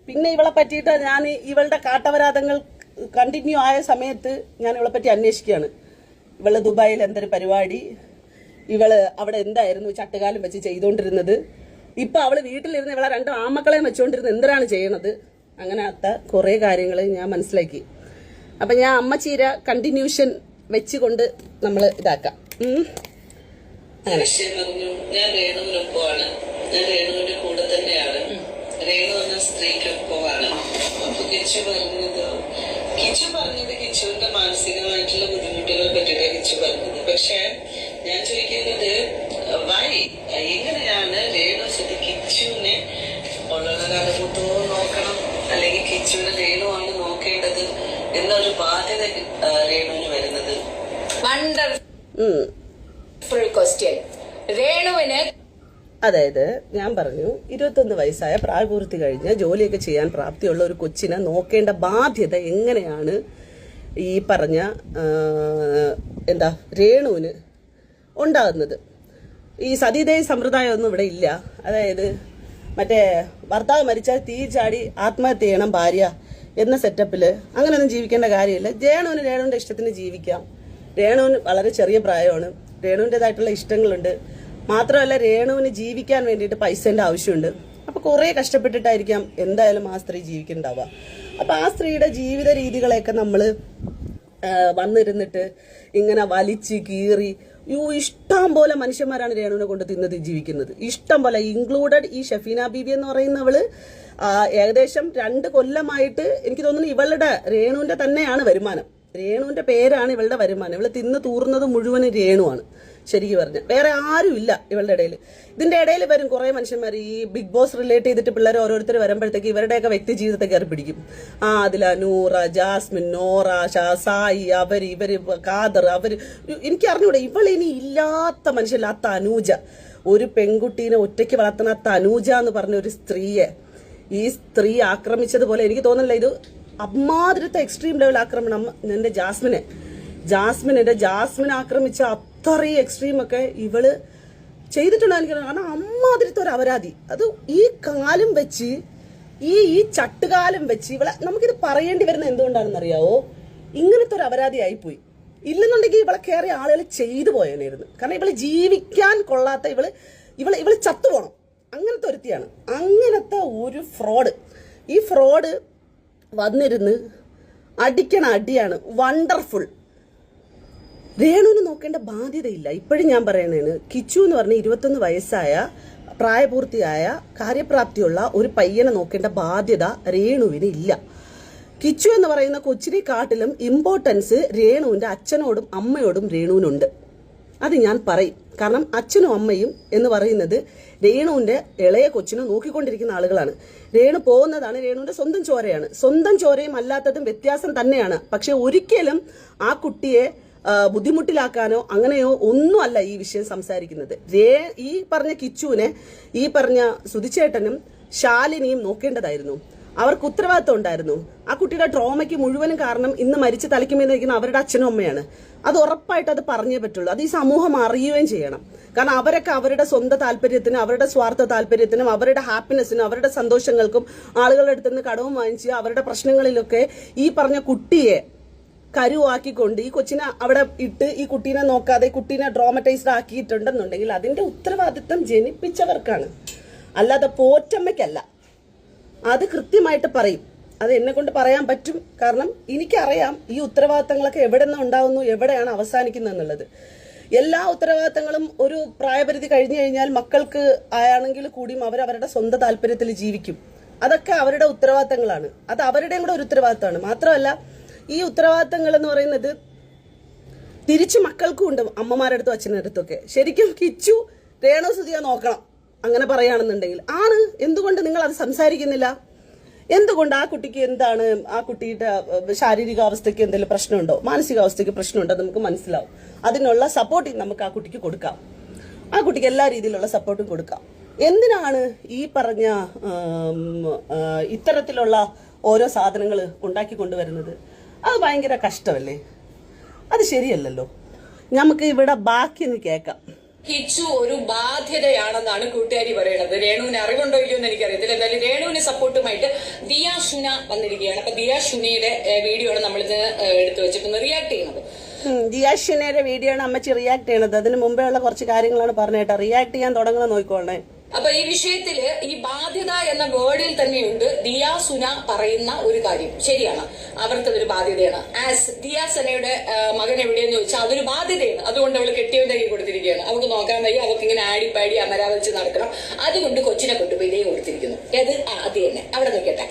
പിന്നെ ഇവളെ പറ്റിയിട്ട് ഞാൻ ഇവളുടെ കാട്ടപരാധങ്ങൾ കണ്ടിന്യൂ ആയ സമയത്ത് ഞാൻ ഇവളെ പറ്റി അന്വേഷിക്കുകയാണ്. ഇവള് ദുബായിൽ എന്തൊരു പരിപാടി, ഇവള് അവിടെ എന്തായിരുന്നു ചട്ടുകാലം വെച്ച് ചെയ്തുകൊണ്ടിരുന്നത്, ഇപ്പൊ അവള് വീട്ടിലിരുന്ന് ഇവളെ 2 ആമക്കളെയും വെച്ചുകൊണ്ടിരുന്ന് എന്തിനാണ് ചെയ്യണത്, അങ്ങനത്തെ കുറെ കാര്യങ്ങൾ ഞാൻ മനസ്സിലാക്കി. അപ്പൊ ഞാൻ അമ്മച്ചീര കണ്ടിന്യൂഷൻ വെച്ചുകൊണ്ട് നമ്മൾ ഇതാക്കാം. ഞാൻ രേണുവിനൊപ്പമാണ്, ഞാൻ രേണുവിന്റെ കൂടെ തന്നെയാണ്. രേണു എന്ന സ്ത്രീക്കൊപ്പമാണ്. അപ്പൊ കിച്ചു പറഞ്ഞത് കിച്ചുവിന്റെ മാനസികമായിട്ടുള്ള ബുദ്ധിമുട്ടുകളെ പറ്റിയാണ് കിച്ചു പറഞ്ഞത്. പക്ഷെ ഞാൻ ചോദിക്കുന്നത് എങ്ങനെയാണ് രേണു കിച്ചുവിനെ ഉള്ളകാലമൊത്തവും നോക്കണം, അല്ലെങ്കിൽ കിച്ചുവിനെ രേണുവാണ് നോക്കേണ്ടത് എന്നൊരു ബാധ്യത രേണുവിന് വരുന്നത്? Wonderful question. രേണുവിന്, അതായത് ഞാൻ പറഞ്ഞു 21 വയസ്സായ പ്രായപൂർത്തി കഴിഞ്ഞ ജോലിയൊക്കെ ചെയ്യാൻ പ്രാപ്തിയുള്ള ഒരു കൊച്ചിനെ നോക്കേണ്ട ബാധ്യത എങ്ങനെയാണ് ഈ പറഞ്ഞ രേണുവിന് ഉണ്ടാകുന്നത്. ഈ സതീദേവി സമ്പ്രദായം ഒന്നും ഇവിടെ ഇല്ല. അതായത് മറ്റേ ഭർത്താവ് മരിച്ചാൽ തീ ചാടി ആത്മഹത്യ ചെയ്യണം ഭാര്യ എന്ന സെറ്റപ്പില് അങ്ങനെയൊന്നും ജീവിക്കേണ്ട കാര്യമില്ല. രേണുവിന്റെ ഇഷ്ടത്തിന് ജീവിക്കാം. രേണുവിന് വളരെ ചെറിയ പ്രായമാണ്, രേണുവിൻ്റെതായിട്ടുള്ള ഇഷ്ടങ്ങളുണ്ട്. മാത്രമല്ല രേണുവിന് ജീവിക്കാൻ വേണ്ടിയിട്ട് പൈസേന്റെ ആവശ്യമുണ്ട്. അപ്പൊ കുറെ കഷ്ടപ്പെട്ടിട്ടായിരിക്കാം എന്തായാലും ആ സ്ത്രീ ജീവിക്കുന്നുണ്ടാവുക. അപ്പൊ ആ സ്ത്രീയുടെ ജീവിത രീതികളെയൊക്കെ നമ്മള് വന്നിരുന്നിട്ട് ഇങ്ങനെ വലിച്ച് കീറി ഇഷ്ടം പോലെ മനുഷ്യന്മാരാണ് രേണുവിനെ കൊണ്ട് ജീവിക്കുന്നത്. ഇഷ്ടം പോലെ, ഇൻക്ലൂഡഡ് ഈ ഷഫീന ബീബി എന്ന് പറയുന്നവള് ഏകദേശം 2 കൊല്ലമായിട്ട് എനിക്ക് തോന്നുന്നു ഇവളുടെ രേണുവിന്റെ തന്നെയാണ് വരുമാനം. രേണുവിന്റെ പേരാണ് ഇവളുടെ വരുമാനം. ഇവള് തിന്ന് തൂർന്നത് മുഴുവനും രേണുവാണ്. ശരിക്കും പറഞ്ഞ വേറെ ആരും ഇല്ല ഇവളുടെ ഇടയിൽ. ഇതിന്റെ ഇടയിൽ വരും കുറെ മനുഷ്യന്മാർ, ഈ ബിഗ് ബോസ് റിലേറ്റ് ചെയ്തിട്ട് പിള്ളേർ ഓരോരുത്തർ വരുമ്പോഴത്തേക്ക് ഇവരുടെയൊക്കെ വ്യക്തി ജീവിതത്തെ കയറി പിടിക്കും. അതില നൂറ, ജാസ്മിൻ, നോറ, സായി, ഇവര് ഖാദർ, അവര് എനിക്ക് അറിഞ്ഞൂടെ. ഇവളിനി ഇല്ലാത്ത മനുഷ്യല്ല. ആ തനൂജ, ഒരു പെൺകുട്ടീനെ ഒറ്റയ്ക്ക് വളർത്തുന്ന തനൂജ എന്ന് പറഞ്ഞ ഒരു സ്ത്രീയെ ഈ സ്ത്രീ ആക്രമിച്ചതുപോലെ എനിക്ക് തോന്നുന്നില്ല. ഇത് അമ്മാതിരത്തെ എക്സ്ട്രീം ലെവൽ ആക്രമണം എന്റെ ജാസ്മിൻ ആക്രമിച്ച അത്രയും എക്സ്ട്രീം ഒക്കെ ഇവള് ചെയ്തിട്ടുണ്ടായിരിക്കണം. കാരണം അമ്മാതിരത്തെ ഒരു അപരാധി. അത് ഈ കാലം വെച്ച് ഈ ചട്ടുകാലം വെച്ച് ഇവളെ നമുക്കിത് പറയേണ്ടി വരുന്ന എന്തുകൊണ്ടാണെന്ന് അറിയാവോ? ഇങ്ങനത്തെ ഒരു അപരാധി ആയിപ്പോയി. ഇല്ലെന്നുണ്ടെങ്കിൽ ഇവളെ കയറിയ ആളുകൾ ചെയ്തു പോയനായിരുന്നു. കാരണം ഇവള് ജീവിക്കാൻ കൊള്ളാത്ത ഇവള് ചത്തുപോണം, അങ്ങനത്തെ ഒരുത്തിയാണ്. അങ്ങനത്തെ ഒരു ഫ്രോഡ്. ഈ ഫ്രോഡ് വന്നിരുന്ന് അടിക്കണ അടിയാണ് വണ്ടർഫുൾ. രേണുവിന് നോക്കേണ്ട ബാധ്യതയില്ല. ഇപ്പോഴും ഞാൻ പറയണേന്, കിച്ചു എന്ന് പറഞ്ഞ 21 വയസ്സായ പ്രായപൂർത്തിയായ കാര്യപ്രാപ്തിയുള്ള ഒരു പയ്യനെ നോക്കേണ്ട ബാധ്യത രേണുവിന് ഇല്ല. കിച്ചു എന്ന് പറയുന്ന കൊച്ചിനെക്കാട്ടിലും ഇമ്പോർട്ടൻസ് രേണുവിന്റെ അച്ഛനോടും അമ്മയോടും രേണുവിനുണ്ട്. അത് ഞാൻ പറയും. കാരണം അച്ഛനും അമ്മയും എന്ന് പറയുന്നത് രേണുവിന്റെ ഇളയ കൊച്ചിനെ നോക്കിക്കൊണ്ടിരിക്കുന്ന ആളുകളാണ്. രേണു പോകുന്നതാണ് രേണുവിന്റെ സ്വന്തം ചോരയാണ്. സ്വന്തം ചോരയും അല്ലാത്തതും വ്യത്യാസം തന്നെയാണ്. പക്ഷെ ഒരിക്കലും ആ കുട്ടിയെ ബുദ്ധിമുട്ടിലാക്കാനോ അങ്ങനെയോ ഒന്നുമല്ല ഈ വിഷയം സംസാരിക്കുന്നത്. ഈ പറഞ്ഞ കിച്ചുവിനെ ഈ പറഞ്ഞ സുധിച്ചേട്ടനും ശാലിനിയും നോക്കേണ്ടതായിരുന്നു. അവർക്ക് ഉത്തരവാദിത്വം ഉണ്ടായിരുന്നു. ആ കുട്ടിയുടെ ട്രോമയ്ക്ക് മുഴുവനും കാരണം ഇന്ന് മരിച്ച് തലയ്ക്കുമേന്നിരിക്കുന്ന അവരുടെ അച്ഛനും അമ്മയാണ്. അത് ഉറപ്പായിട്ട് അത് പറഞ്ഞേ പറ്റുള്ളൂ. അത് ഈ സമൂഹം അറിയുകയും ചെയ്യണം. കാരണം അവരൊക്കെ അവരുടെ സ്വന്തം താല്പര്യത്തിനും അവരുടെ സ്വാർത്ഥ താല്പര്യത്തിനും അവരുടെ ഹാപ്പിനെസ്സിനും അവരുടെ സന്തോഷങ്ങൾക്കും ആളുകളുടെ അടുത്ത് നിന്ന് കടവും വാങ്ങിച്ച് അവരുടെ പ്രശ്നങ്ങളിലൊക്കെ ഈ പറഞ്ഞ കുട്ടിയെ കരുവാക്കിക്കൊണ്ട് ഈ കൊച്ചിനെ അവിടെ ഇട്ട് ഈ കുട്ടീനെ നോക്കാതെ കുട്ടീനെ ട്രോമറ്റൈസ്ഡ് ആക്കിയിട്ടുണ്ടെന്നുണ്ടെങ്കിൽ അതിന്റെ ഉത്തരവാദിത്വം ജനിപ്പിച്ചവർക്കാണ്, അല്ലാതെ പോറ്റമ്മയ്ക്കല്ല. അത് കൃത്യമായിട്ട് പറയും. അത് എന്നെ കൊണ്ട് പറയാൻ പറ്റും. കാരണം എനിക്കറിയാം ഈ ഉത്തരവാദിത്തങ്ങളൊക്കെ എവിടെ നിന്ന് ഉണ്ടാവുന്നു, എവിടെയാണ് അവസാനിക്കുന്നത് എന്നുള്ളത്. എല്ലാ ഉത്തരവാദിത്തങ്ങളും ഒരു പ്രായപരിധി കഴിഞ്ഞു കഴിഞ്ഞാൽ മക്കൾക്ക് ആയാണെങ്കിൽ കൂടിയും അവരവരുടെ സ്വന്തം താല്പര്യത്തിൽ ജീവിക്കും. അതൊക്കെ അവരുടെ ഉത്തരവാദിത്തങ്ങളാണ്. അത് അവരുടെയും കൂടെ ഒരു ഉത്തരവാദിത്തമാണ്. മാത്രമല്ല ഈ ഉത്തരവാദിത്തങ്ങൾ എന്ന് പറയുന്നത് തിരിച്ചു മക്കൾക്കും ഉണ്ട്, അമ്മമാരുടെ അടുത്തും അച്ഛൻ്റെ അടുത്തൊക്കെ. ശരിക്കും കിച്ചു രേണു സുധിയെ നോക്കണം അങ്ങനെ പറയുകയാണെന്നുണ്ടെങ്കിൽ ആണ്. എന്തുകൊണ്ട് നിങ്ങൾ അത് സംസാരിക്കുന്നില്ല? എന്തുകൊണ്ട് ആ കുട്ടിക്ക് എന്താണ്, ആ കുട്ടിയുടെ ശാരീരികാവസ്ഥയ്ക്ക് എന്തെങ്കിലും പ്രശ്നമുണ്ടോ, മാനസികാവസ്ഥയ്ക്ക് പ്രശ്നമുണ്ടോ നമുക്ക് മനസ്സിലാവും. അതിനുള്ള സപ്പോർട്ട് നമുക്ക് ആ കുട്ടിക്ക് കൊടുക്കാം. ആ കുട്ടിക്ക് എല്ലാ രീതിയിലുള്ള സപ്പോർട്ടും കൊടുക്കാം. എന്തിനാണ് ഈ പറഞ്ഞ ഇത്തരത്തിലുള്ള ഓരോ സാധനങ്ങൾ ഉണ്ടാക്കി കൊണ്ടുവരുന്നത്? അത് ഭയങ്കര കഷ്ടമല്ലേ? അത് ശരിയല്ലല്ലോ. നമുക്ക് ഇവിടെ ബാക്കി ഒന്ന് കേൾക്കാം. കിച്ചു ഒരു ബാധ്യതയാണെന്നാണ് കൂട്ടുകാരി പറയുന്നത്. രേണുവിന് അറിവുണ്ടോ ഇല്ലയോ എന്ന് എനിക്കറിയത്തില്ല. എന്തായാലും രേണുവിന് സപ്പോർട്ടുമായിട്ട് ദിയ ഷുന വന്നിരിക്കുകയാണ്. അപ്പൊ ദിയ ഷുനയുടെ വീഡിയോ ആണ് നമ്മളിത് എടുത്തു വെച്ചിട്ട് റിയാക്ട് ചെയ്യുന്നത്. ജിയാഷിനയുടെ വീഡിയോ ആണ് അമ്മച്ചി റിയാക്ട് ചെയ്യണത്. അതിന് മുമ്പേ ഉള്ള കുറച്ച് കാര്യങ്ങളാണ് പറഞ്ഞേട്ടാ. റിയാക്ട് ചെയ്യാൻ തുടങ്ങുന്ന നോക്കിക്കോളേ. അപ്പൊ ഈ വിഷയത്തില് ഈ ബാധ്യത എന്ന വേർഡിൽ തന്നെയുണ്ട് ദിയ സുന പറയുന്ന ഒരു കാര്യം. ശരിയാണ്, അവർക്കതൊരു ബാധ്യതയാണ്. ആസ് ദിയ സനയുടെ മകൻ എവിടെയെന്ന് ചോദിച്ചാൽ അതൊരു ബാധ്യതയാണ്. അതുകൊണ്ട് അവള് കെട്ടിയവന്റെ കൈ കൊടുത്തിരിക്കുകയാണ്. അവർക്ക് നോക്കാൻ വയ്യ, അവർക്ക് ഇങ്ങനെ ആടിപ്പാടി അമരാവലിച്ച് നടക്കണം. അതുകൊണ്ട് കൊച്ചിനെ കൊണ്ടുപോയി ഇതേ കൊടുത്തിരിക്കുന്നു. അത് അത് തന്നെ അവിടെ നിൽക്കട്ടെ.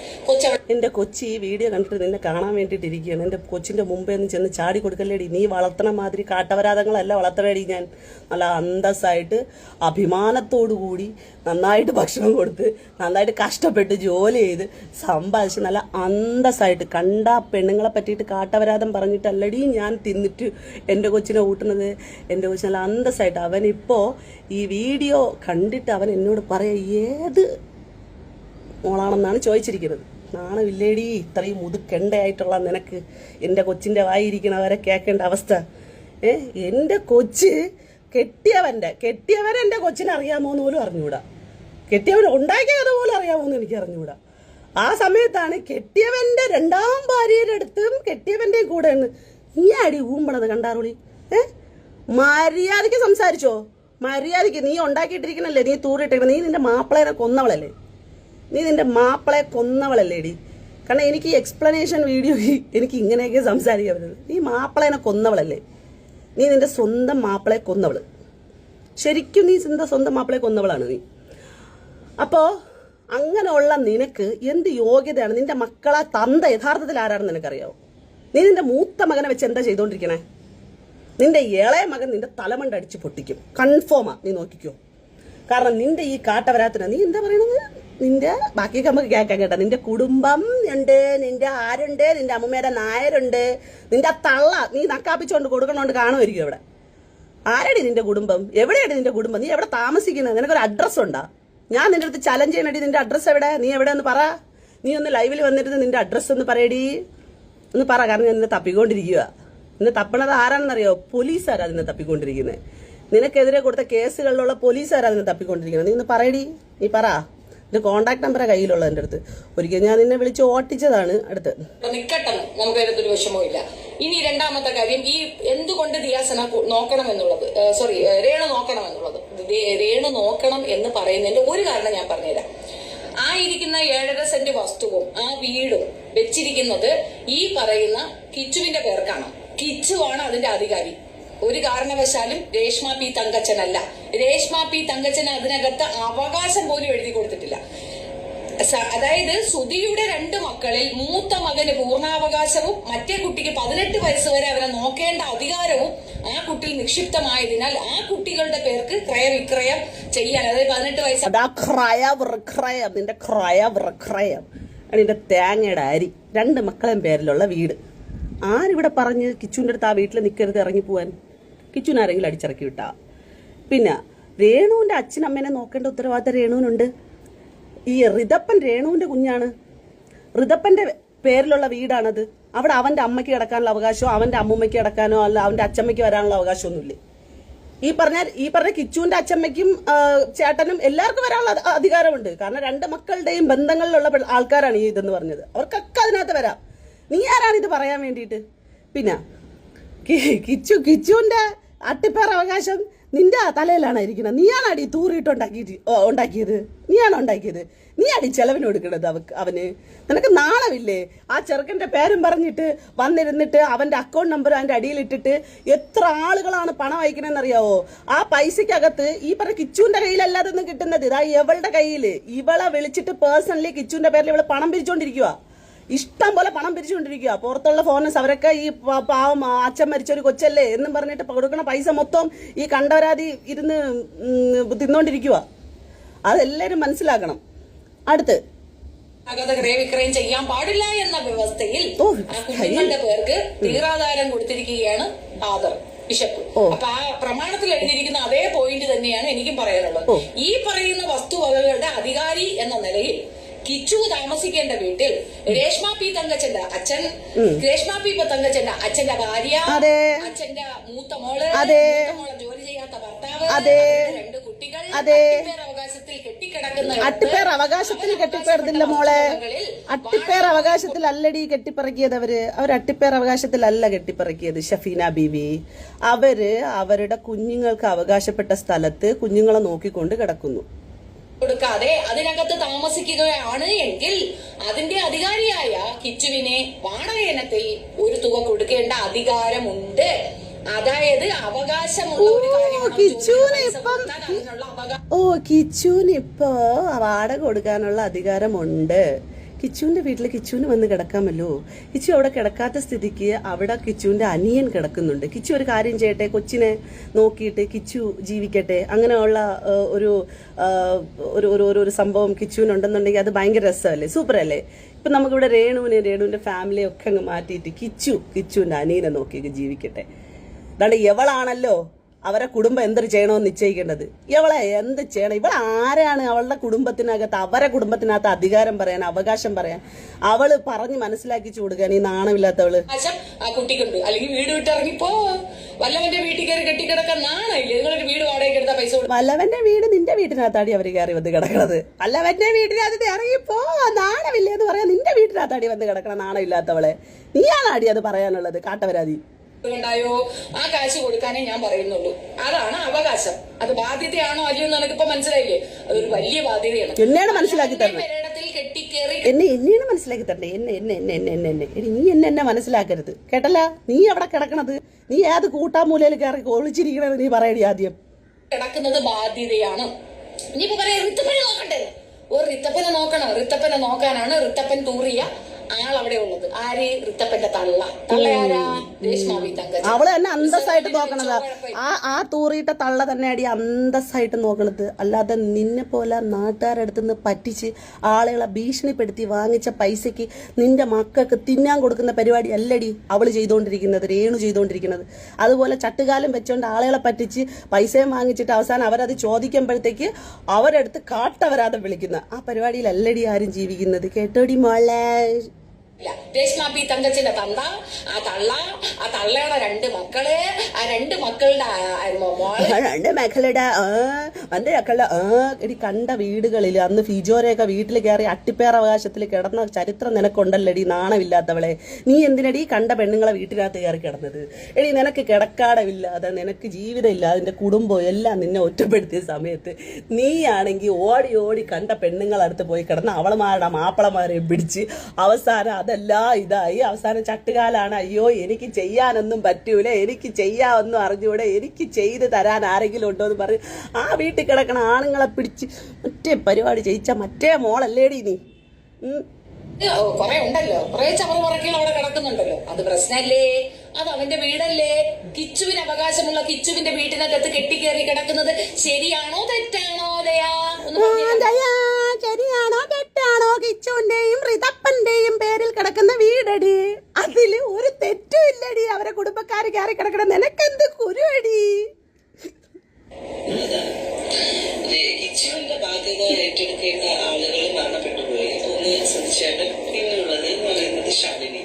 എന്റെ കൊച്ചി ഈ വീഡിയോ കണ്ടിട്ട് നിന്നെ കാണാൻ വേണ്ടിയിട്ടിരിക്കുകയാണ്. എന്റെ കൊച്ചിന്റെ മുമ്പേ ഒന്ന് ചെന്ന് ചാടി കൊടുക്കല്ലേടി. നീ വളർത്തണ മാതിരി കാട്ടവരാതങ്ങളല്ല വളർത്തണേടി. ഞാൻ നല്ല അന്തസ്സായിട്ട് അഭിമാനത്തോടു കൂടി നന്നായിട്ട് ഭക്ഷണം കൊടുത്ത് നന്നായിട്ട് കഷ്ടപ്പെട്ട് ജോലി ചെയ്ത് സമ്പാദിച്ച് നല്ല അന്തസ്സായിട്ട് കണ്ട പെണ്ണുങ്ങളെ പറ്റിയിട്ട് കാട്ടവരാതം പറഞ്ഞിട്ടല്ലടി ഞാൻ തിന്നിട്ട് എൻ്റെ കൊച്ചിനെ ഊട്ടുന്നത്. എൻ്റെ കൊച്ചു നല്ല അന്തസ്സായിട്ട് അവനിപ്പോൾ ഈ വീഡിയോ കണ്ടിട്ട് അവൻ എന്നോട് പറയാ ഏത് മോളാണെന്നാണ് ചോദിച്ചിരിക്കുന്നത്. നാണമില്ലേടി ഇത്രയും മുതുക്കെണ്ടയായിട്ടുള്ള നിനക്ക് എൻ്റെ കൊച്ചിൻ്റെ വായിരിക്കണവരെ കേൾക്കേണ്ട അവസ്ഥ. എൻ്റെ കൊച്ച് കെട്ടിയവനെ എൻ്റെ കൊച്ചിനെ അറിയാമോന്ന് പോലും അറിഞ്ഞുകൂടാ. കെട്ടിയവൻ ഉണ്ടാക്കിയത് പോലും അറിയാമോന്ന് എനിക്ക് അറിഞ്ഞുകൂടാ. ആ സമയത്താണ് കെട്ടിയവന്റെ രണ്ടാം ഭാര്യയുടെ അടുത്തും കെട്ടിയവന്റെ കൂടെ നീ അടി ഊമ്പണത് കണ്ടാറുളി. മര്യാദയ്ക്ക് സംസാരിച്ചോ. മര്യാദയ്ക്ക് നീ ഉണ്ടാക്കിയിട്ടിരിക്കണല്ലേ, നീ തൂറിട്ടിരിക്കണം. നീ നിന്റെ മാപ്പിളേനെ കൊന്നവളല്ലേ. നീ നിന്റെ മാപ്പിളയെ കൊന്നവളല്ലേടി. കാരണം എനിക്ക് എക്സ്പ്ലനേഷൻ വീഡിയോ എനിക്ക് ഇങ്ങനെയൊക്കെ സംസാരിക്കാൻ പറ്റുന്നത്. നീ മാപ്പിളേനെ കൊന്നവളല്ലേ. നീ നിന്റെ സ്വന്തം മാപ്പിളയെ കൊന്നവള്. ശരിക്കും നീ നിന്റെ സ്വന്തം മാപ്പിളയെ കൊന്നവളാണ് നീ. അപ്പോ അങ്ങനെയുള്ള നിനക്ക് എന്ത് യോഗ്യതയാണ്? നിന്റെ മക്കളെ തന്ത യഥാർത്ഥത്തിൽ ആരാണെന്ന് നിനക്കറിയാവോ? നീ നിന്റെ മൂത്ത മകനെ വെച്ച് എന്താ ചെയ്തോണ്ടിരിക്കണേ? നിന്റെ ഇളയ മകൻ നിന്റെ തലമണ്ട അടിച്ച് പൊട്ടിക്കും. കൺഫേമാ, നീ നോക്കിക്കോ. കാരണം നിന്റെ ഈ കാട്ടവരാത്തിന് നീ എന്താ പറയണത്? നിന്റെ ബാക്കിയൊക്കെ നമുക്ക് കേൾക്കാൻ കേട്ടാ. നിന്റെ കുടുംബം ഉണ്ട്, നിന്റെ ആരുണ്ട്, നിന്റെ അമ്മൂമ്മയുടെ നായരുണ്ട്, നിന്റെ തള്ള നീ നക്കാപ്പിച്ചോണ്ട് കൊടുക്കണോണ്ട് കാണുമായിരിക്കും ഇവിടെ. ആരടി നിന്റെ കുടുംബം? എവിടെയാണ് നിന്റെ കുടുംബം? നീ എവിടെ താമസിക്കുന്നത്? നിനക്കൊരു അഡ്രസ് ഉണ്ടാ? ഞാൻ നിന്റെ അടുത്ത് ചലഞ്ച് ചെയ്യണടി. നിന്റെ അഡ്രസ്സ് എവിടെ? നീ എവിടെ എന്ന് പറ. നീ ഒന്ന് ലൈവിൽ വന്നിരുന്ന് നിന്റെ അഡ്രസ്സ് ഒന്ന് പറയടി. ഒന്ന് പറ. കാരണം ഞാൻ നിന്നെ തപ്പിക്കൊണ്ടിരിക്കുക. നിന്നെ തപ്പണത് ആരാണെന്നറിയോ? പോലീസുകാരാ നിന്നെ തപ്പിക്കൊണ്ടിരിക്കുന്നത്. നിനക്കെതിരെ കൊടുത്ത കേസുകളിലുള്ള പോലീസുകാരാ നിന്നെ തപ്പിക്കൊണ്ടിരിക്കുന്നത്. നീ ഒന്ന് പറയടി. നീ പറ. എന്റെ കോണ്ടാക്ട് നമ്പറാ കയ്യിലുള്ള എൻ്റെ അടുത്ത്. ഒരിക്കൽ ഞാൻ നിന്നെ വിളിച്ച് ഓട്ടിച്ചതാണ്. അടുത്ത് നിക്കട്ടെ, നമുക്ക് അതിനകത്തൊരു വിഷമവും ഇല്ല. ഇനി രണ്ടാമത്തെ കാര്യം, ഈ എന്തുകൊണ്ട് ദിയാസന നോക്കണം എന്നുള്ളത്, രേണു നോക്കണം എന്നുള്ളത്. രേണു നോക്കണം എന്ന് പറയുന്നതിന്റെ ഒരു കാരണം ഞാൻ പറഞ്ഞുതരാം. ആ ഇരിക്കുന്ന 7.5 സെന്റ് വസ്തുവും ആ വീടും വെച്ചിരിക്കുന്നത് ഈ പറയുന്ന കിച്ചുവിന്റെ പേർക്കാണ്. കിച്ചുവാണ് അതിന്റെ അധികാരി. ഒരു കാരണവശാലും രേഷ്മ പി തങ്കച്ചനല്ല. രേഷ്മ പി തങ്കച്ചന് അതിനകത്ത് അവകാശം പോലും എഴുതി കൊടുത്തിട്ടില്ല. അതായത് സുധിയുടെ 2 മക്കളിൽ മൂത്ത മകന് പൂർണ്ണാവകാശവും മറ്റേ കുട്ടിക്ക് 18 വയസ്സ് വരെ അവരെ നോക്കേണ്ട അധികാരവും ആ കുട്ടിയിൽ നിക്ഷിപ്തമായതിനാൽ ആ കുട്ടികളുടെ പേർക്ക് ക്രയവിക്രയം ചെയ്യാൻ, അതായത് 18 വയസ്സ് നിന്റെ തേങ്ങയുടെ അരി 2 മക്കളെയും പേരിലുള്ള വീട്. ആരിവിടെ പറഞ്ഞ് കിച്ചുവിൻ്റെ അടുത്ത് ആ വീട്ടിൽ നിൽക്കരുത്, ഇറങ്ങിപ്പോവാൻ? കിച്ചുവിന് ആരെങ്കിലും അടിച്ചിറക്കി വിട്ടാ? പിന്നെ രേണുവിന്റെ അച്ഛനമ്മേനെ നോക്കേണ്ട ഉത്തരവാദിത്തം രേണുവിനുണ്ട്. ഈ ഋതപ്പൻ രേണുവിന്റെ കുഞ്ഞാണ്. ഋതപ്പന്റെ പേരിലുള്ള വീടാണത്. അവിടെ അവന്റെ അമ്മയ്ക്ക് കിടക്കാനുള്ള അവകാശമോ അവന്റെ അമ്മൂമ്മയ്ക്ക് കിടക്കാനോ അല്ല അവന്റെ അച്ഛമ്മയ്ക്ക് വരാനുള്ള അവകാശമൊന്നുമില്ല. ഈ പറഞ്ഞ കിച്ചുവിന്റെ അച്ഛമ്മയ്ക്കും ചേട്ടനും എല്ലാവർക്കും വരാനുള്ള അധികാരമുണ്ട്. കാരണം 2 മക്കളുടെയും ബന്ധങ്ങളിലുള്ള ആൾക്കാരാണ് ഈ ഇതെന്ന് പറഞ്ഞത്. അവർക്കൊക്കെ അതിനകത്ത് വരാം. നീ ആരാണിത് പറയാൻ വേണ്ടിയിട്ട്? പിന്നെ കിച്ചുവിന്റെ അട്ടിപ്പേർ അവകാശം നിന്റെ തലയിലാണ് ഇരിക്കുന്നത്. നീയാണടി തൂറിയിട്ട് ഉണ്ടാക്കിയത്. നീയാണോ ഉണ്ടാക്കിയത്? നീ അടി ചെലവിന് കൊടുക്കണത് അവന്. നിനക്ക് നാണമില്ലേ? ആ ചെറുക്കന്റെ പേരും പറഞ്ഞിട്ട് വന്നിരുന്നിട്ട് അവന്റെ അക്കൗണ്ട് നമ്പർ അതിന്റെ അടിയിലിട്ടിട്ട് എത്ര ആളുകളാണ് പണം അയക്കണെന്നറിയാവോ? ആ പൈസക്കകത്ത് ഈ പറഞ്ഞ കിച്ചുവിന്റെ കയ്യിലല്ലാതൊന്നും കിട്ടുന്നത് ഇതാ ഇവളുടെ കയ്യില്. ഇവളെ വിളിച്ചിട്ട് പേഴ്സണലി കിച്ചുവിന്റെ പേരിൽ ഇവള് പണം പിരിച്ചോണ്ടിരിക്കുക. ഇഷ്ടം പോലെ പണം പിരിച്ചുകൊണ്ടിരിക്കുക. പുറത്തുള്ള ഫോറനേഴ്സ് അവരൊക്കെ ഈ പാവം അച്ഛൻ മരിച്ചൊരു കൊച്ചല്ലേ എന്നും പറഞ്ഞിട്ട് കൊടുക്കണ പൈസ മൊത്തം ഈ കണ്ടവരാതി ഇരുന്ന് തിന്നോണ്ടിരിക്കുക. അതെല്ലാരും മനസ്സിലാക്കണം. അടുത്ത് ക്രയവിക്രയം ചെയ്യാൻ പാടില്ല എന്ന വ്യവസ്ഥയിൽ കുഞ്ഞുങ്ങളുടെ പേർക്ക് തീരാധാരം കൊടുത്തിരിക്കുകയാണ് ഫാദർ ബിഷപ്പ്. അപ്പൊ ആ പ്രമാണത്തിൽ എഴുതിയിരിക്കുന്ന അതേ പോയിന്റ് തന്നെയാണ് എനിക്കും പറയാനുള്ളത്. ഈ പറയുന്ന വസ്തുവകകളുടെ അധികാരി എന്ന നിലയിൽ കിച്ചു താമസിക്കേണ്ട വീട്ടിൽ രേഷ്മ പി തങ്കച്ചന്റെ അച്ഛൻ, രേഷ്മ പി തങ്കച്ചന്റെ അച്ഛന്റെ ഭാര്യ, അച്ഛന്റെ മൂത്ത മോള്, ജോലി ചെയ്യാത്ത ഭർത്താവ്, 2 കുട്ടികൾ, അവകാശത്തിൽ കെട്ടിക്കിടക്കുന്ന അട്ടിപ്പേർ അവകാശത്തിൽ കെട്ടിപ്പേർന്നില്ല മോളെ. അട്ടിപ്പേർ അവകാശത്തിൽ അല്ലടി കെട്ടിപ്പറക്കിയത് അവര് അട്ടിപ്പേർ അവകാശത്തിലല്ല കെട്ടിപ്പറക്കിയത് ഷഫീന ബീവി. അവരുടെ കുഞ്ഞുങ്ങൾക്ക് അവകാശപ്പെട്ട സ്ഥലത്ത് കുഞ്ഞുങ്ങളെ നോക്കിക്കൊണ്ട് കിടക്കുന്നു. കൊടുക്കാതെ അതിനകത്ത് താമസിക്കുകയാണ് എങ്കിൽ അതിന്റെ അധികാരിയായ കിച്ചുവിനെ വാടക ഇനത്തിൽ ഒരു തുക കൊടുക്കേണ്ട അധികാരമുണ്ട്. അതായത് അവകാശമുള്ള ഒരു കാര്യമാണ്. കിച്ചുവിന് ഇപ്പൊ വാടക കൊടുക്കാനുള്ള അധികാരമുണ്ട്. കിച്ചുവിന്റെ വീട്ടിൽ കിച്ചുവിന് വന്ന് കിടക്കാമല്ലോ. കിച്ചു അവിടെ കിടക്കാത്ത സ്ഥിതിക്ക് അവിടെ കിച്ചുവിന്റെ അനിയൻ കിടക്കുന്നുണ്ട്. കിച്ചു ഒരു കാര്യം ചെയ്യട്ടെ, കൊച്ചിനെ നോക്കിയിട്ട് കിച്ചു ജീവിക്കട്ടെ. അങ്ങനെയുള്ള ഒരു ഒരു സംഭവം കിച്ചുവിനുണ്ടെന്നുണ്ടെങ്കിൽ അത് ഭയങ്കര രസമല്ലേ, സൂപ്പർ അല്ലേ? ഇപ്പൊ നമുക്കിവിടെ രേണുവിന്റെ ഫാമിലിയെ ഒക്കെ അങ്ങ് മാറ്റിയിട്ട് കിച്ചുവിന്റെ അനിയനെ നോക്കി ജീവിക്കട്ടെ. അതാണ്ട് എവളാണല്ലോ അവരെ കുടുംബം എന്തൊരു ചെയ്യണമെന്ന് നിശ്ചയിക്കേണ്ടത്. ഇവളെ എന്ത് ചെയ്യണം? ഇവൾ ആരാണ് അവളുടെ കുടുംബത്തിനകത്ത്, അവരെ കുടുംബത്തിനകത്ത് അധികാരം പറയാൻ, അവകാശം പറയാൻ? അവള് പറഞ്ഞ് മനസ്സിലാക്കിച്ചു കൊടുക്കാൻ ഈ നാണമില്ലാത്തവള്. ആ കുട്ടിക്കുണ്ട്, അല്ലെങ്കിൽ വീട് വിട്ടിറങ്ങിപ്പോ വല്ലവന്റെ വീട്ടിൽ കയറി കെട്ടിക്കിടക്കാൻ നാണയില്ലേ? നിങ്ങളൊരു വീട് വാടകയ്ക്ക് എടുത്താൽ പൈസ കൊടുക്കും. വല്ലവന്റെ വീട് നിന്റെ വീട്ടിനകത്താടി അവര് കയറി വന്ന് കിടക്കണത്. വല്ലവന്റെ വീട്ടിനകത്ത് ഇറങ്ങിപ്പോ നാണമില്ലേ എന്ന് പറയാൻ നിന്റെ വീട്ടിനകത്താടി വന്ന് കിടക്കണം. നാണമില്ലാത്തവളെ, നീയാണാടി അത് പറയാനുള്ളത്? കാട്ടവരാതി ണ്ടായോ? ആ കാശ് കൊടുക്കാനേ ഞാൻ പറയുന്നുള്ളൂ. അതാണ് അവകാശം. അത് ബാധ്യതയാണോ അല്ലയോ എന്ന് എനിക്കിപ്പോ മനസ്സിലായില്ലേ? അതൊരു വലിയ ബാധ്യതയാണ്. എന്നെയാണ് മനസ്സിലാക്കി തരണം. എന്നെയാണ് മനസ്സിലാക്കി തരണ്ടേ. നീ എന്നെ മനസ്സിലാക്കരുത് കേട്ടല്ല. നീ അവിടെ കിടക്കണത്, നീ ഏത് കൂട്ടാമൂലയിൽ കയറി ഒളിച്ചിരിക്കണത് നീ പറയടി. ആദ്യം കിടക്കുന്നത് ബാധ്യതയാണ്. ഇനിയിപ്പോ പറയാം റിത്തപ്പനെ നോക്കണ്ടേ? റിത്തപ്പനെ നോക്കണം. റിത്തപ്പനെ നോക്കാനാണ് റിത്തപ്പൻ തൂറിയ ആളവിടെ ഉള്ളത്. ആര്? റിത്തപ്പന്റെ തള്ളയാരാ? രേഷ്മ പി തങ്കച്ചൻ. അവള് തന്നെ അന്തസ്സായിട്ട് നോക്കണത്. ആ തൂറിയിട്ട തള്ള തന്നെ അടി അന്തസ്സായിട്ട് നോക്കണത്. അല്ലാതെ നിന്നെ പോലെ നാട്ടുകാരുടെ അടുത്തുനിന്ന് പറ്റിച്ച് ആളുകളെ ഭീഷണിപ്പെടുത്തി വാങ്ങിച്ച പൈസക്ക് നിന്റെ മക്കൾക്ക് തിന്നാൻ കൊടുക്കുന്ന പരിപാടി അല്ലടി അവള് ചെയ്തുകൊണ്ടിരിക്കുന്നത്, രേണു ചെയ്തുകൊണ്ടിരിക്കുന്നത്. അതുപോലെ ചട്ടുകാലം വെച്ചോണ്ട് ആളുകളെ പറ്റിച്ച് പൈസയും വാങ്ങിച്ചിട്ട് അവസാനം അവരത് ചോദിക്കുമ്പോഴത്തേക്ക് അവരടുത്ത് കാട്ടവരാതെ വിളിക്കുന്ന ആ പരിപാടിയിലല്ലടി ആരും ജീവിക്കുന്നത്. കേട്ടോടി മോളെ. രേഷ്മ പി തങ്കച്ചന്റെ തന്ത, ആ തള്ളയുടെ 2 മക്കള്, ആ 2 മക്കളുടെ എടി കണ്ട വീടുകളിൽ അന്ന് ഫിജോരെയൊക്കെ വീട്ടിൽ കയറി അട്ടിപ്പേർ അവകാശത്തിൽ കിടന്ന ചരിത്രം നിനക്കുണ്ടല്ലടി. നാണമില്ലാത്തവളെ, നീ എന്തിനടി കണ്ട പെണ്ണുങ്ങളെ വീട്ടിനകത്ത് കയറി കിടന്നത്? എടി നിനക്ക് കിടക്കാടമില്ലാതെ, നിനക്ക് ജീവിതം ഇല്ല, അതിന്റെ കുടുംബം എല്ലാം നിന്നെ ഒറ്റപ്പെടുത്തിയ സമയത്ത് നീയാണെങ്കിൽ ഓടി ഓടി കണ്ട പെണ്ണുങ്ങളടുത്ത് പോയി കിടന്ന് അവളമാരുടെ മാപ്പിളമാരെ പിടിച്ച് അവസാനം അതെല്ലാം ഇതായി. അവസാനം ചട്ടുകാലാണ്. അയ്യോ എനിക്ക് ചെയ്യാനൊന്നും പറ്റൂല, എനിക്ക് ചെയ്യാനൊന്നും അറിഞ്ഞൂടെ, എനിക്ക് ചെയ്ത് തരാൻ ആരെങ്കിലും ഉണ്ടോ എന്ന് പറഞ്ഞ് ആ വീട്ടിൽ കിടക്കണ ആണുങ്ങളെ പിടിച്ച് മറ്റേ പരിപാടി ചെയ്യിച്ച മറ്റേ മോളല്ലേടി നീ. കൊറേ ഉണ്ടല്ലോ, കൊറേ ചവറുപറക്കികൾ അവിടെ കിടക്കുന്നുണ്ടല്ലോ. അത് പ്രശ്നല്ലേ? അത് അവന്റെ വീടല്ലേ? കിച്ചുവിന് അവകാശമുള്ള കിച്ചുവിന്റെ വീട്ടിനകത്ത് കെട്ടിക്കേറി കിടക്കുന്നത് ശരിയാണോ തെറ്റാണോ? ശരിയാണോ തെറ്റാണോ? കിച്ചുവിന്റെയും റിതപ്പന്റെയും പേരിൽ കിടക്കുന്ന വീടടി. അതില് ഒരു തെറ്റും ഇല്ലടി. അവരെ കുടുംബക്കാര് കയറി കിടക്കണം. നിനക്കെന്ത് കുരുവടി? കിച്ചുവിന്റെ ബാധ്യത ഏറ്റെടുക്കേണ്ട ആളുകൾ മരണപ്പെട്ടു പോയി. ഒന്ന് സതീശേട്ടൻ, പിന്നുള്ളത് എന്ന് പറയുന്നത് ഷാലിനി.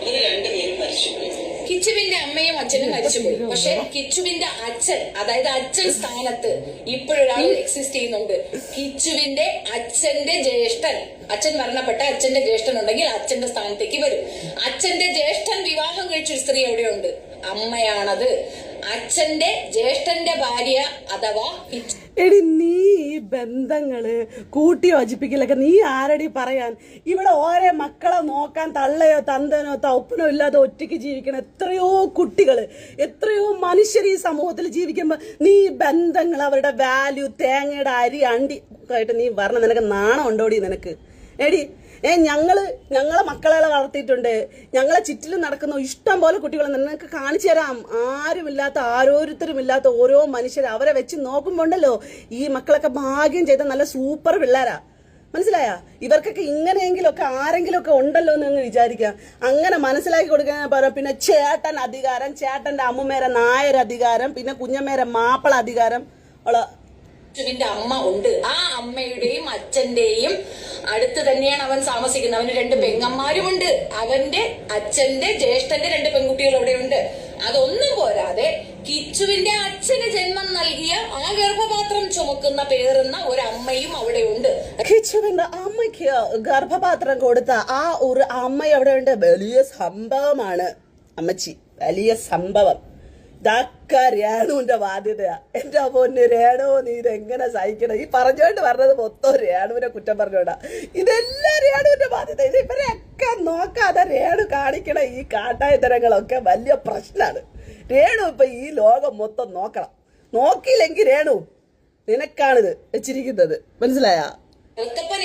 അവര് 2 പേരും മരിച്ചുപോയി. കിച്ചുവിന്റെ അമ്മയും അച്ഛനും മരിച്ചുപോയി. പക്ഷെ കിച്ചുവിന്റെ അച്ഛൻ, അതായത് അച്ഛൻ സ്ഥാനത്ത് ഇപ്പോഴൊരാൾ എക്സിസ്റ്റ് ചെയ്യുന്നുണ്ട്. കിച്ചുവിന്റെ അച്ഛന്റെ ജ്യേഷ്ഠൻ, അച്ഛൻ മരണപ്പെട്ട അച്ഛന്റെ ജ്യേഷ്ഠൻ ഉണ്ടെങ്കിൽ അച്ഛന്റെ സ്ഥാനത്തേക്ക് വരും. അച്ഛന്റെ ജ്യേഷ്ഠൻ വിവാഹം കഴിച്ചൊരു സ്ത്രീ എവിടെയുണ്ട്? അമ്മയാണത്. അച്ഛന്റെ ജ്യേഷ്ഠന്റെ ഭാര്യ അഥവാ എടി നീ ഈ ബന്ധങ്ങള് കൂട്ടി യോജിപ്പിക്കലൊക്കെ നീ ആരടി പറയാൻ? ഇവിടെ ഓരോ മക്കളെ നോക്കാൻ തള്ളയോ തന്തനോ തൗപ്പനോ ഇല്ലാതെ ഒറ്റയ്ക്ക് ജീവിക്കണം എത്രയോ കുട്ടികള്, എത്രയോ മനുഷ്യർ ഈ സമൂഹത്തിൽ ജീവിക്കുമ്പോ നീ ബന്ധങ്ങൾ, അവരുടെ വാല്യൂ, തേങ്ങയുടെ അരി അണ്ടി ആയിട്ട് നീ പറഞ്ഞ നിനക്ക് നാണം ഉണ്ടോടി നിനക്ക്? എടി ഞങ്ങളെ മക്കളെ വളർത്തിയിട്ടുണ്ട്. ഞങ്ങളെ ചുറ്റിലും നടക്കുന്ന ഇഷ്ടം പോലെ കുട്ടികൾ നിനക്ക് കാണിച്ചു തരാം. ആരുമില്ലാത്ത, ഓരോരുത്തരുമില്ലാത്ത ഓരോ മനുഷ്യർ, അവരെ വെച്ച് നോക്കുമ്പോണ്ടല്ലോ ഈ മക്കളൊക്കെ ഭാഗ്യം ചെയ്ത നല്ല സൂപ്പർ പിള്ളേരാ. മനസ്സിലായ? ഇവർക്കൊക്കെ ഇങ്ങനെയെങ്കിലും ഒക്കെ ആരെങ്കിലും ഒക്കെ ഉണ്ടല്ലോ എന്ന് വിചാരിക്കാം. അങ്ങനെ മനസ്സിലാക്കി കൊടുക്കാൻ പറയാം. പിന്നെ ചേട്ടൻ അധികാരം, ചേട്ടന്റെ അമ്മൂമ്മേരെ നായർ അധികാരം, പിന്നെ കുഞ്ഞമ്മേരെ മാപ്പിള അധികാരം. കിച്ചുവിന്റെ അമ്മ ഉണ്ട്. ആ അമ്മയുടെയും അച്ഛന്റെയും അടുത്ത് തന്നെയാണ് അവൻ താമസിക്കുന്നത്. അവന് 2 പെങ്ങന്മാരുമുണ്ട്. അവന്റെ അച്ഛന്റെ ജ്യേഷ്ഠന്റെ 2 പെൺകുട്ടികൾ അവിടെയുണ്ട്. അതൊന്നും പോരാതെ കിച്ചുവിന്റെ അച്ഛന് ജന്മം നൽകിയ ആ ഗർഭപാത്രം ചുമക്കുന്ന പേറുന്ന ഒരു അമ്മയും അവിടെയുണ്ട്. കിച്ചുവിന്റെ അമ്മയ്ക്ക് ഗർഭപാത്രം കൊടുത്ത ആ ഒരു അമ്മ അവിടെ ഉണ്ട്. വലിയ സംഭവമാണ് അമ്മച്ചി, വലിയ സംഭവം. ഇതൊക്കെ രേണുവിന്റെ ബാധ്യതയാ. എന്റെ പൊന്ന് രേണു, നീ ഇതെങ്ങനെ സഹിക്കണം? ഈ പറഞ്ഞോണ്ട് പറഞ്ഞത് മൊത്തം രേണുവിനെ കുറ്റം പറഞ്ഞോണ്ടാ. ഇതെല്ലാം രേണുവിന്റെ ബാധ്യത. ഇത് ഇവരെയൊക്കെ നോക്കാതെ രേണു കാണിക്കണ ഈ കാട്ടായത്തരങ്ങളൊക്കെ വലിയ പ്രശ്നമാണ്. രേണു ഇപ്പൊ ഈ ലോകം മൊത്തം നോക്കണം. നോക്കിയില്ലെങ്കിൽ രേണു നിനക്കാണിത് വെച്ചിരിക്കുന്നത്, മനസ്സിലായ?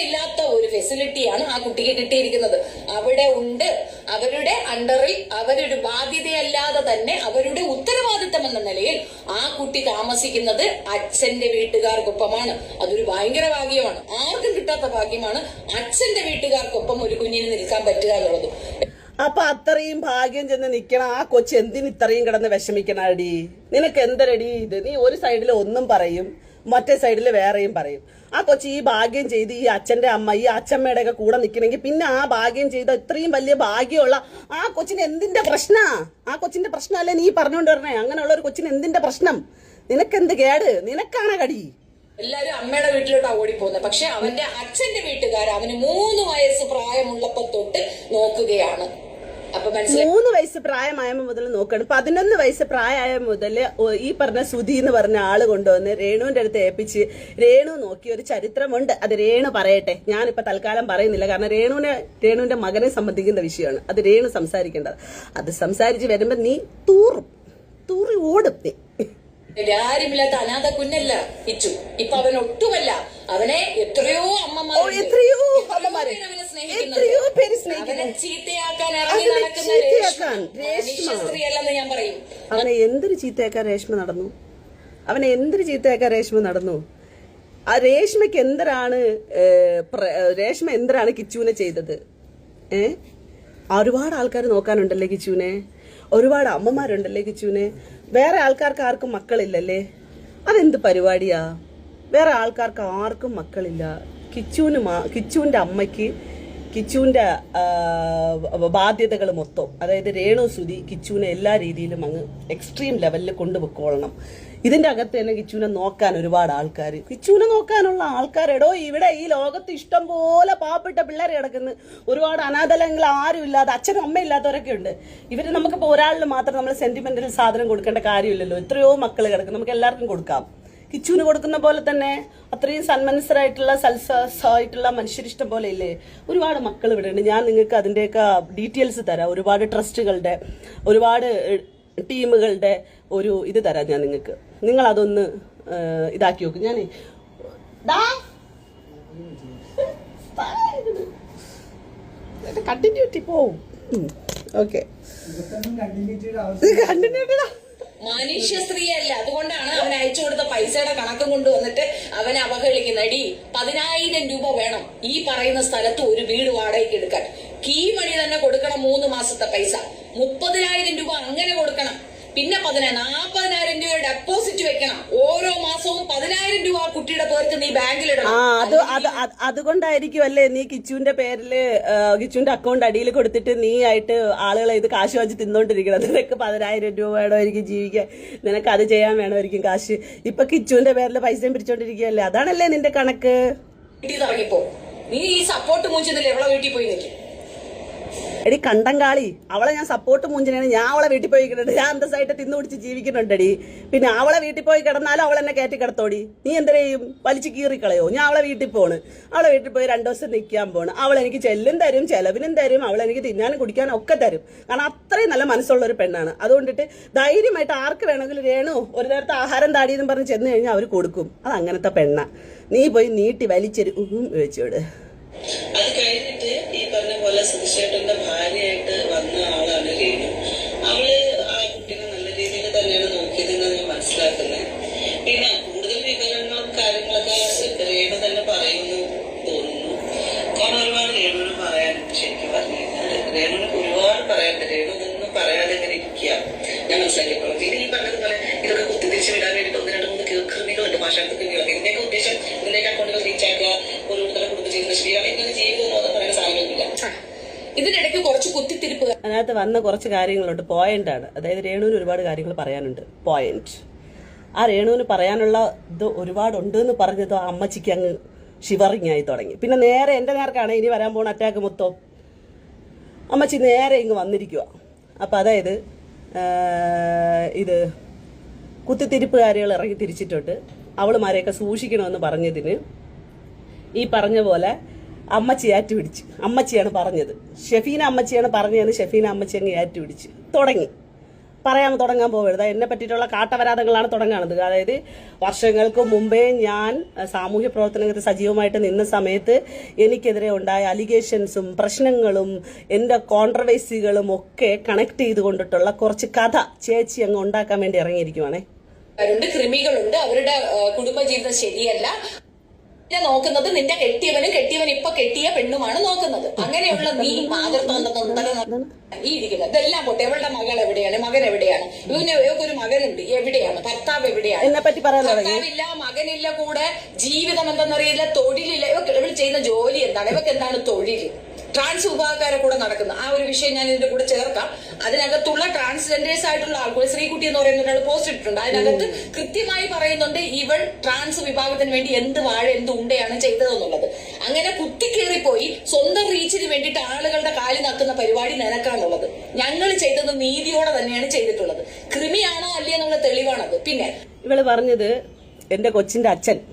ഇല്ലാത്ത ഒരു ഫെസിലിറ്റിയാണ് ആ കുട്ടിക്ക് കിട്ടിയിരിക്കുന്നത്. അവിടെ ഉണ്ട്. അവരുടെ അണ്ടറിൽ അവരൊരു ബാധ്യതയല്ലാതെ തന്നെ അവരുടെ ഉത്തരവാദിത്തം എന്ന നിലയിൽ ആ കുട്ടി താമസിക്കുന്നത് അച്ഛന്റെ വീട്ടുകാർക്കൊപ്പമാണ്. അതൊരു ഭയങ്കര ഭാഗ്യമാണ്. ആർക്കും കിട്ടാത്ത ഭാഗ്യമാണ് അച്ഛന്റെ വീട്ടുകാർക്കൊപ്പം ഒരു കുഞ്ഞിന് നിൽക്കാൻ പറ്റുക എന്നുള്ളത്. അപ്പൊ അത്രയും ഭാഗ്യം ചെന്ന് നിക്കണം. ആ കൊച്ചു എന്തിന് ഇത്രയും കിടന്ന് വിഷമിക്കണടി? നിനക്ക് എന്തരടി ഇത്? നീ ഒരു സൈഡിൽ ഒന്നും പറയും, മറ്റേ സൈഡിൽ വേറെയും പറയും. ആ കൊച്ചി ഈ ഭാഗ്യം ചെയ്ത് ഈ അച്ഛന്റെ അമ്മ ഈ അച്ഛമ്മയുടെ ഒക്കെ കൂടെ നിൽക്കണമെങ്കിൽ പിന്നെ ആ ഭാഗ്യം ചെയ്ത ഇത്രയും വലിയ ഭാഗ്യമുള്ള ആ കൊച്ചിന് എന്തിന്റെ പ്രശ്നാ? ആ കൊച്ചിന്റെ പ്രശ്നമല്ലേ നീ പറഞ്ഞുകൊണ്ട് വരണേ? അങ്ങനെയുള്ള ഒരു കൊച്ചിന് എന്തിന്റെ പ്രശ്നം? നിനക്കെന്ത് കേട്? നിനക്കാണ് കടി? എല്ലാരും അമ്മയുടെ വീട്ടിലോട്ടാണ് ഓടിപ്പോകുന്നത്. പക്ഷെ അവന്റെ അച്ഛന്റെ വീട്ടുകാർ അവന് 3 വയസ്സ് പ്രായമുള്ളപ്പോ തൊട്ട് നോക്കുകയാണ്. അപ്പൊ 3 വയസ്സ് പ്രായമായപ്പോ മുതൽ നോക്കണം. 11 വയസ്സ് പ്രായമായ മുതൽ ഈ പറഞ്ഞ സുധി എന്ന് പറഞ്ഞ ആള് കൊണ്ടുവന്ന് രേണുവിന്റെ അടുത്ത് ഏൽപ്പിച്ച് രേണു നോക്കിയ ഒരു ചരിത്രമുണ്ട്. അത് രേണു പറയട്ടെ. ഞാനിപ്പോ തൽക്കാലം പറയുന്നില്ല. കാരണം രേണുവിന്റെ മകനെ സംബന്ധിക്കുന്ന വിഷയമാണ്. അത് രേണു സംസാരിക്കേണ്ടത്. അത് സംസാരിച്ച് വരുമ്പോ നീ തൂറി ഓടും. ആരുമില്ലാത്ത അനാഥ കുഞ്ഞല്ല കിച്ചു. ഇപ്പൊ അവൻ ഒട്ടുമല്ല. അവനെ എത്രയോ അമ്മമാരെ അവനെ സ്നേഹിക്കുന്നുണ്ട്. അവനെ ചീത്തയാക്കാൻ ഇറങ്ങി നടക്കുന്ന സ്ത്രീയല്ലെന്ന് ഞാൻ പറയും. അവനെ എന്തൊരു ചീത്തയാക്കാൻ രേഷ്മ നടന്നു? അവനെ എന്തൊരു ചീത്തയാക്കാൻ രേഷ്മ നടന്നു? ആ രേഷ്മയ്ക്ക് രേഷ്മ എന്തിനാണ് കിച്ചുവിനെ ചെയ്തത്? ഒരുപാട് ആൾക്കാർ നോക്കാനുണ്ടല്ലേ കിച്ചുവിനെ? ഒരുപാട് അമ്മമാരുണ്ടല്ലേ കിച്ചുവിനെ? വേറെ ആൾക്കാർക്ക് ആർക്കും മക്കളില്ലല്ലേ? അതെന്ത് പരിപാടിയാ? വേറെ ആൾക്കാർക്ക് ആർക്കും മക്കളില്ല. കിച്ചുവിന്റെ അമ്മയ്ക്ക് കിച്ചുവിന്റെ ബാധ്യതകൾ മൊത്തം, അതായത് രേണു സുധി കിച്ചുവിനെ എല്ലാ രീതിയിലും അങ്ങ് എക്സ്ട്രീം ലെവലിൽ കൊണ്ടുപോയിക്കൊള്ളണം. ഇതിന്റെ അകത്ത് തന്നെ കിച്ചുവിനെ നോക്കാൻ ഒരുപാട് ആൾക്കാർ, കിച്ചുവിനെ നോക്കാനുള്ള ആൾക്കാരെടോ ഇവിടെ ഈ ലോകത്ത് ഇഷ്ടം പോലെ പാവപ്പെട്ട പിള്ളേരെ കിടക്കുന്നു. ഒരുപാട് അനാഥലങ്ങൾ ആരും ഇല്ലാതെ അച്ഛനും അമ്മ ഇല്ലാത്തവരൊക്കെ ഉണ്ട്. ഇവര് നമുക്കിപ്പോൾ ഒരാളിന് മാത്രം നമ്മൾ സെന്റിമെന്റൽ സാധനം കൊടുക്കേണ്ട കാര്യമില്ലല്ലോ. എത്രയോ മക്കൾ കിടക്കും, നമുക്ക് എല്ലാവർക്കും കൊടുക്കാം. കിച്ചുവിന് കൊടുക്കുന്ന പോലെ തന്നെ അത്രയും സന്മനസ്സരായിട്ടുള്ള സൽസായിട്ടുള്ള മനുഷ്യരിഷ്ടം പോലെ ഇല്ലേ? ഒരുപാട് മക്കൾ ഇവിടെ ഉണ്ട്. ഞാൻ നിങ്ങൾക്ക് അതിൻ്റെയൊക്കെ ഡീറ്റെയിൽസ് തരാം. ഒരുപാട് ട്രസ്റ്റുകളുടെ, ഒരുപാട് ടീമുകളുടെ ഒരു ഇത് തരാം ഞാൻ നിങ്ങൾക്ക്. നിങ്ങൾ അതൊന്ന് ഇതാക്കി നോക്കും. ഞാൻ കണ്ടിന്യൂറ്റി പോവും. ഓക്കെ, കണ്ടിന്യൂറ്റി മനുഷ്യ സ്ത്രീയല്ല. അതുകൊണ്ടാണ് അവൻ അയച്ചു കൊടുത്ത പൈസയുടെ കണക്കും കൊണ്ടുവന്നിട്ട് അവനെ അവഹേളിക്കുന്ന. 10,000 രൂപ വേണം ഈ പറയുന്ന സ്ഥലത്ത് ഒരു വീട് വാടകയ്ക്ക് എടുക്കാൻ. കീ മണി തന്നെ കൊടുക്കണം 3 മാസത്തെ പൈസ. 30,000 രൂപ അങ്ങനെ കൊടുക്കണം. പിന്നെ 40,000 രൂപ ഡെപ്പോസിറ്റ് വെക്കണം. ഓരോ മാസവും 10,000 രൂപ ആ കുട്ടിയുടെ പേർക്ക് നീ ബാങ്കിലിടണം. അതുകൊണ്ടായിരിക്കും അല്ലേ നീ കിച്ചുവിന്റെ പേരില് കിച്ചുവിന്റെ അക്കൗണ്ട് അടിയിൽ കൊടുത്തിട്ട് നീ ആയിട്ട് ആളുകളെ ഇത് കാശ് വാങ്ങിച്ച് തിന്നോണ്ടിരിക്കണം. നിനക്ക് 10,000 രൂപ വേണമായിരിക്കും ജീവിക്കാൻ, നിനക്ക് അത് ചെയ്യാൻ വേണമായിരിക്കും കാശ്. ഇപ്പൊ കിച്ചുവിന്റെ പേരിൽ പൈസയും പിടിച്ചോണ്ടിരിക്കുകയല്ലേ? അതാണല്ലേ നിന്റെ കണക്ക്? വീട്ടിൽ ഇറങ്ങിപ്പോ നീ ഈ സപ്പോർട്ട് മൂഞ്ചിന്നില്ല. എവിടെ വീട്ടിൽ പോയി നിൽക്കും? എടി കണ്ടങ്കാളി, അവളെ ഞാൻ സപ്പോർട്ട് മൂഞ്ചിനാണ്. ഞാൻ അവളെ വീട്ടിൽ പോയി കിടന്നിട്ട് ഞാൻ അന്തസ്സായിട്ട് തിന്നു പിടിച്ച് ജീവിക്കുന്നുണ്ടടി. പിന്നെ അവളെ വീട്ടിൽ പോയി കിടന്നാലും അവൾ എന്നെ കയറ്റി കിടത്തോടി. നീ എന്തിനു ചെയ്യും? വലിച്ചു കീറിക്കളയോ? ഞാൻ അവളെ വീട്ടിൽ പോണ്. അവളെ വീട്ടിൽ പോയി 2 ദിവസം നിൽക്കാൻ പോണ്. അവൾ എനിക്ക് ചെല്ലും തരും, ചെലവിനും തരും, അവൾ എനിക്ക് തിന്നാനും കുടിക്കാനും ഒക്കെ തരും. കാരണം അത്രയും നല്ല മനസ്സുള്ള ഒരു പെണ്ണാണ്. അതുകൊണ്ടിട്ട് ധൈര്യമായിട്ട് ആർക്ക് വേണമെങ്കിലും രേണു ഒരു നേരത്തെ ആഹാരം താടിയെന്നും പറഞ്ഞ് ചെന്ന് കഴിഞ്ഞാൽ അവർ കൊടുക്കും. അത് അങ്ങനത്തെ പെണ്ണ. നീ പോയി നീട്ടി വലിച്ചൊരു വെച്ചോട്. അത് കഴിഞ്ഞിട്ട് ഈ പറഞ്ഞ പോലെ സുധിച്ചേട്ടന്റെ ഭാര്യയായിട്ട് വന്ന ആളാണ് രേണു. അവള് ആ കുട്ടീനെ നല്ല രീതിയിൽ തന്നെയാണ് നോക്കിയതെന്നാണ് ഞാൻ മനസ്സിലാക്കുന്നത്. പിന്നെ കൂടുതൽ വിവരങ്ങളും കാര്യങ്ങളൊക്കെ രേണു തന്നെ പറയുന്നു തോന്നുന്നു. കാരണം ഒരുപാട് രേണുവിന് പറയാനുണ്ട്. ശരിക്കും പറഞ്ഞു കഴിഞ്ഞാൽ രേണുവിന് ഒരുപാട് പറയാനുണ്ട്. രേണു ഇതൊന്നും പറയാതെ ഇങ്ങനെ ഇരിക്കുക ഞാൻ മനസ്സിലാക്കിയപ്പോൾ. പിന്നെ ഈ പറഞ്ഞതുപോലെ ഇതൊക്കെ കുത്തിത്തിരിച്ച് വിടാൻ വേണ്ടിയിട്ട് 1, 2, 3 കേക്ക് കൃതികളുണ്ട്, ഭാഷാർത്ഥ കൃതികളൊക്കെ. ഇതിന്റെയൊക്കെ ഉദ്ദേശം ഇതിന്റെയൊക്കെ അക്കൗണ്ടുകൾ റീച്ച് ആക്കുക, ഓരോരുത്തരുടെ കുടുംബജീവിതം നശിപ്പിക്കുക, ഇങ്ങനെ ജീവിതം എന്ന് പറയുന്ന സാധനമൊന്നുമില്ല. ഇതിനിടയ്ക്ക് കുറച്ച് കുത്തിത്തിരിപ്പ് അതിനകത്ത് വന്ന കുറച്ച് കാര്യങ്ങളുണ്ട്, പോയിന്റാണ്. അതായത് രേണുവിന് ഒരുപാട് കാര്യങ്ങൾ പറയാനുണ്ട്, പോയിന്റ്. ആ രേണുവിന് പറയാനുള്ള ഇത് ഒരുപാടുണ്ട് എന്ന് പറഞ്ഞത് ആ അമ്മച്ചിക്ക് അങ്ങ് ഷിവറിങ് ആയി തുടങ്ങി. പിന്നെ നേരെ എൻ്റെ നേർക്കാണ് ഇനി വരാൻ പോകുന്ന അറ്റാക്ക് മൊത്തം. അമ്മച്ചി നേരെ ഇങ്ങ് വന്നിരിക്കുക. അപ്പം അതായത് ഇത് കുത്തിത്തിരിപ്പുകാരികൾ ഇറങ്ങി തിരിച്ചിട്ടുണ്ട്. അവളുമാരെയൊക്കെ സൂക്ഷിക്കണമെന്ന് പറഞ്ഞതിന് ഈ പറഞ്ഞ പോലെ അമ്മച്ചി ആറ്റുപിടിച്ച്, അമ്മച്ചിയാണ് പറഞ്ഞത്, ഷെഫീന അമ്മച്ചിയാണ് പറഞ്ഞതെന്ന് ഷെഫീന അമ്മച്ചി അങ്ങ് ആറ്റുപിടിച്ച് തുടങ്ങാൻ പോകരുത്. എന്നെ പറ്റിയിട്ടുള്ള കാട്ടവരാധങ്ങളാണ് തുടങ്ങുന്നത്. അതായത് വർഷങ്ങൾക്ക് മുമ്പേ ഞാൻ സാമൂഹ്യ പ്രവർത്തനത്തിൽ സജീവമായിട്ട് നിന്ന സമയത്ത് എനിക്കെതിരെ ഉണ്ടായ അലിഗേഷൻസും പ്രശ്നങ്ങളും എൻ്റെ കോൺട്രവേഴ്സികളും ഒക്കെ കണക്ട് ചെയ്തുകൊണ്ടിട്ടുള്ള കുറച്ച് കഥ ചേച്ചി അങ്ങ് ഉണ്ടാക്കാൻ വേണ്ടി ഇറങ്ങിയിരിക്കുവാണേ. കൃമികളുണ്ട്, അവരുടെ കുടുംബജീവിതം ശരിയല്ല. നോക്കുന്നത് നിന്റെ കെട്ടിയവൻ ഇപ്പൊ കെട്ടിയ പെണ്ണുമാണ് നോക്കുന്നത്. അങ്ങനെയുള്ള നീ ഈ ഇരിക്കുന്നത് ഇതെല്ലാം പോട്ടെ. എവളുടെ മകൾ എവിടെയാണ്, മകൻ എവിടെയാണ്, ഇവനൊരു മകനുണ്ട്, എവിടെയാണ് ഭർത്താവ്, എവിടെയാണ് ഭർത്താവില്ല, മകനില്ല, കൂടെ ജീവിതം എന്തെന്നറിയില്ല, തൊഴിലില്ല. ഇവൾ ചെയ്യുന്ന ജോലി എന്താണ്, ഇവക്ക് എന്താണ് തൊഴിൽ? ട്രാൻസ് വിഭാഗക്കാരെ കൂടെ നടക്കുന്ന ആ ഒരു വിഷയം ഞാൻ ഇതിന്റെ കൂടെ ചേർക്കാം. അതിനകത്തുള്ള ട്രാൻസ്ജെൻഡേഴ്സ് ആയിട്ടുള്ള ആൾക്കാർ, ശ്രീകുട്ടി എന്ന് പറയുന്ന ഒരാൾ പോസ്റ്റ് ഇട്ടിട്ടുണ്ട്. അതിനകത്ത് കൃത്യമായി പറയുന്നുണ്ട് ഇവൾ ട്രാൻസ് വിഭാഗത്തിന് വേണ്ടി എന്ത് ഉണ്ടയാണ് ചെയ്തതെന്നുള്ളത്. അങ്ങനെ കുത്തിക്കേറിപ്പോയി സ്വന്തം റീച്ചിന് വേണ്ടിയിട്ട് ആളുകളുടെ കാലിൽ നക്കുന്ന പരിപാടി നിനക്കാണുള്ളത്. ഞങ്ങൾ ചെയ്തത് നീതിയോടെ തന്നെയാണ് ചെയ്തിട്ടുള്ളത്. കൃമിയാണോ അല്ലേ എന്നുള്ള തെളിവാണത്. പിന്നെ ഇവള് പറഞ്ഞത് എന്റെ കൊച്ചിന്റെ അച്ഛനും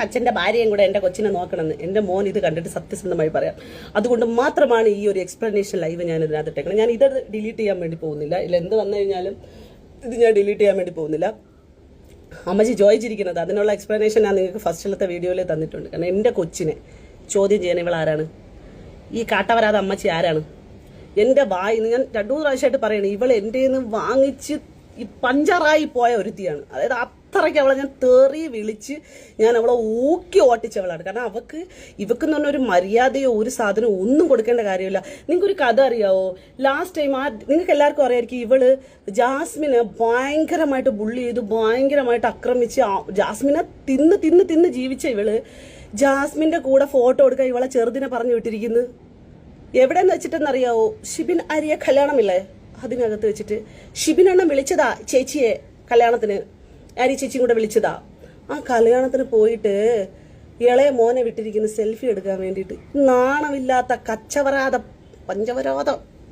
അച്ഛന്റെ ഭാര്യയും കൂടെ എന്റെ കൊച്ചിനെ നോക്കണമെന്ന്. എന്റെ മോൻ ഇത് കണ്ടിട്ട് സത്യസന്ധമായി പറയാം. അതുകൊണ്ട് മാത്രമാണ് ഈ ഒരു എക്സ്പ്ലനേഷൻ ലൈവ് ഞാൻ ഇതിനകത്ത് ഇട്ടേക്കണം. ഞാൻ ഇത് ഡിലീറ്റ് ചെയ്യാൻ വേണ്ടി പോകുന്നില്ല. ഇല്ല, എന്ത് വന്നു കഴിഞ്ഞാലും ഇത് ഞാൻ ഡിലീറ്റ് ചെയ്യാൻ വേണ്ടി പോകുന്നില്ല. അമ്മച്ചി ചോദിച്ചിരിക്കുന്നത് അതിനുള്ള എക്സ്പ്ലനേഷൻ ഞാൻ നിങ്ങൾക്ക് ഫസ്റ്റിലത്തെ വീഡിയോയിൽ തന്നിട്ടുണ്ട്. കാരണം എന്റെ കൊച്ചിനെ ചോദ്യം ചെയ്യാൻ ഇവൾ ആരാണ്? ഈ കാട്ടവരാതെ അമ്മച്ചി ആരാണ്? എന്റെ വായിന്ന് ഞാൻ 2-3 പ്രാവശ്യമായിട്ട് പറയണേ, ഇവൾ എൻ്റെ നിന്ന് വാങ്ങിച്ച് ഈ പഞ്ചറായി പോയ ഒരുത്തിയാണ്. അതായത് അത്രയ്ക്ക് അവളെ ഞാൻ തെറി വിളിച്ച് ഞാൻ അവളെ ഊക്കി ഓട്ടിച്ചവളാണ്. കാരണം ഇവക്കെന്ന് പറഞ്ഞ ഒരു മര്യാദയോ ഒരു സാധനമോ ഒന്നും കൊടുക്കേണ്ട കാര്യമില്ല. നിങ്ങൾക്കൊരു കഥ അറിയാവോ? ലാസ്റ്റ് ടൈം നിങ്ങൾക്ക് എല്ലാവർക്കും അറിയാമായിരിക്കും, ഇവള് ജാസ്മിനെ ഭയങ്കരമായിട്ട് ബുള്ളി ചെയ്തു, ഭയങ്കരമായിട്ട് ആക്രമിച്ച് ജാസ്മിനെ തിന്ന് ജീവിച്ച ഇവള് ജാസ്മിന്റെ കൂടെ ഫോട്ടോ എടുക്കാൻ ഇവളെ ചെറുതിനെ പറഞ്ഞു വിട്ടിരിക്കുന്നു. എവിടെന്ന് വെച്ചിട്ടെന്നറിയാവോ? ഷിബിൻ അരിയ കല്യാണമില്ലേ, അതിനകത്ത് വെച്ചിട്ട് ഷിബിനെണ്ണം വിളിച്ചതാ ചേച്ചിയെ കല്യാണത്തിന്. ആരി ചേച്ചിയും കൂടെ വിളിച്ചതാ. ആ കല്യാണത്തിന് പോയിട്ട് ഇളയ മോനെ വിട്ടിരിക്കുന്ന സെൽഫി എടുക്കാൻ വേണ്ടിയിട്ട്. നാണമില്ലാത്ത പഞ്ചവരാത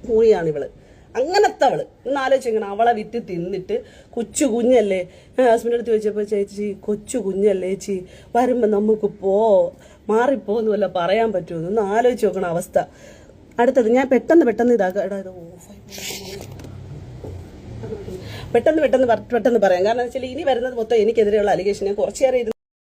മൂളിയാണ് ഇവള്. അങ്ങനത്തെ അവള്. ഇന്ന് ആലോചിക്കണം, അവളെ വിറ്റ് തിന്നിട്ട് കൊച്ചു കുഞ്ഞല്ലേ. ഹസ്ബൻഡ് അടുത്ത് ചോദിച്ചപ്പോൾ ചേച്ചി കൊച്ചു കുഞ്ഞല്ലേ ചേച്ചി, വരുമ്പോൾ നമുക്ക് മാറിപ്പോന്ന് വല്ല പറയാൻ പറ്റുമെന്ന് ഒന്ന് ആലോചിച്ച് നോക്കണം അവസ്ഥ. അടുത്തത് ഞാൻ പെട്ടെന്ന് പെട്ടെന്ന് പറയാം. കാരണം വെച്ചാൽ ഇനി വരുന്നത് മൊത്തം എനിക്കെതിരെയുള്ള അലിഗേഷൻ. ഞാൻ കുറച്ചേറെ